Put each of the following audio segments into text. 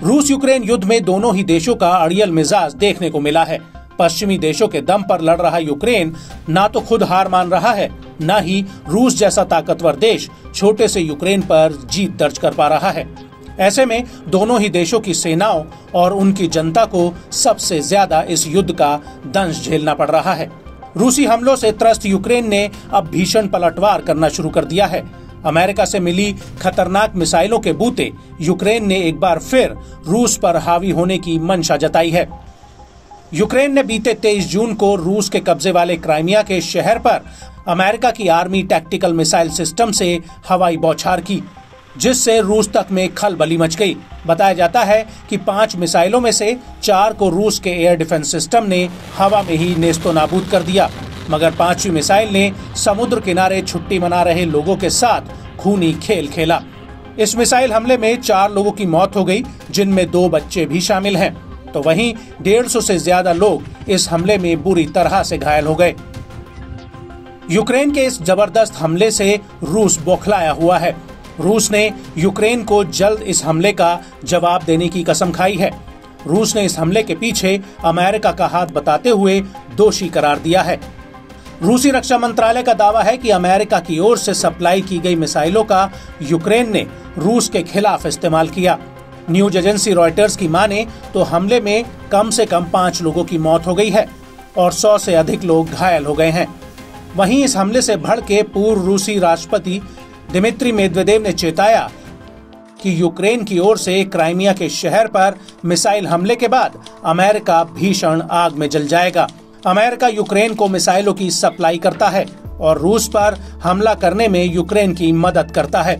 रूस यूक्रेन युद्ध में दोनों ही देशों का अड़ियल मिजाज देखने को मिला है। पश्चिमी देशों के दम पर लड़ रहा यूक्रेन ना तो खुद हार मान रहा है, न ही रूस जैसा ताकतवर देश छोटे से यूक्रेन पर जीत दर्ज कर पा रहा है। ऐसे में दोनों ही देशों की सेनाओं और उनकी जनता को सबसे ज्यादा इस युद्ध का दंश झेलना पड़ रहा है। रूसी हमलों से त्रस्त यूक्रेन ने अब भीषण पलटवार करना शुरू कर दिया है। अमेरिका से मिली खतरनाक मिसाइलों के बूते यूक्रेन ने एक बार फिर रूस पर हावी होने की मंशा जताई है। यूक्रेन ने बीते 23 जून को रूस के कब्जे वाले क्राइमिया के शहर पर अमेरिका की आर्मी टैक्टिकल मिसाइल सिस्टम से हवाई बौछार की, जिससे रूस तक में खलबली मच गई। बताया जाता है कि 5 मिसाइलों में से 4 को रूस के एयर डिफेंस सिस्टम ने हवा में ही नेस्तो नाबूद कर दिया, मगर 5वीं मिसाइल ने समुद्र किनारे छुट्टी मना रहे लोगों के साथ खूनी खेल खेला। इस मिसाइल हमले में 4 लोगों की मौत हो गई, जिनमें 2 बच्चे भी शामिल हैं। तो वहीं 150 से ज्यादा लोग इस हमले में बुरी तरह से घायल हो गए। यूक्रेन के इस जबरदस्त हमले से रूस बौखलाया हुआ है। रूस ने यूक्रेन को जल्द इस हमले का जवाब देने की कसम खाई है। रूस ने इस हमले के पीछे अमेरिका का हाथ बताते हुए दोषी करार दिया है। रूसी रक्षा मंत्रालय का दावा है कि अमेरिका की ओर से सप्लाई की गई मिसाइलों का यूक्रेन ने रूस के खिलाफ इस्तेमाल किया। न्यूज एजेंसी रॉयटर्स की माने तो हमले में कम से कम 5 लोगों की मौत हो गई है और 100 से अधिक लोग घायल हो गए हैं। वहीं इस हमले से भड़के पूर्व रूसी राष्ट्रपति दिमित्री मेदवेदेव ने चेताया कि यूक्रेन की ओर से क्राइमिया के शहर पर मिसाइल हमले के बाद अमेरिका भीषण आग में जल जाएगा। अमेरिका यूक्रेन को मिसाइलों की सप्लाई करता है और रूस पर हमला करने में यूक्रेन की मदद करता है।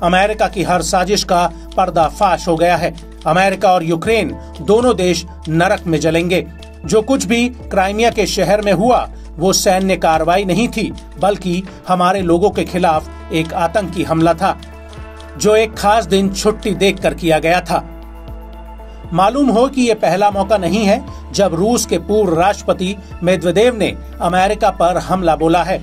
अमेरिका की हर साजिश का पर्दाफाश हो गया है। अमेरिका और यूक्रेन दोनों देश नरक में जलेंगे। जो कुछ भी क्राइमिया के शहर में हुआ वो सैन्य कार्रवाई नहीं थी, बल्कि हमारे लोगों के खिलाफ एक आतंकी हमला था, जो एक खास दिन छुट्टी देखकर किया गया था। मालूम हो कि ये पहला मौका नहीं है जब रूस के पूर्व राष्ट्रपति मेदवेदेव ने अमेरिका पर हमला बोला है।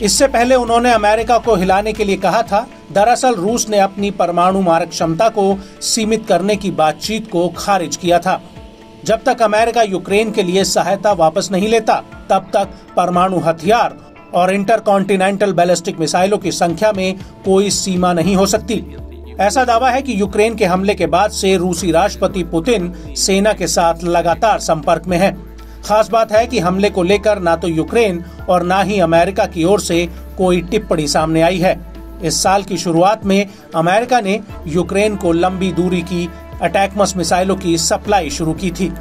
इससे पहले उन्होंने अमेरिका को हिलाने के लिए कहा था। दरअसल रूस ने अपनी परमाणु मारक क्षमता को सीमित करने की बातचीत को खारिज किया था। जब तक अमेरिका यूक्रेन के लिए सहायता वापस नहीं लेता, तब तक परमाणु हथियार और इंटरकॉन्टिनेंटल बैलिस्टिक मिसाइलों की संख्या में कोई सीमा नहीं हो सकती। ऐसा दावा है कि यूक्रेन के हमले के बाद से रूसी राष्ट्रपति पुतिन सेना के साथ लगातार संपर्क में हैं। खास बात है कि हमले को लेकर ना तो यूक्रेन और ना ही अमेरिका की ओर से कोई टिप्पणी सामने आई है। इस साल की शुरुआत में अमेरिका ने यूक्रेन को लंबी दूरी की अटैकमस मिसाइलों की सप्लाई शुरू की थी।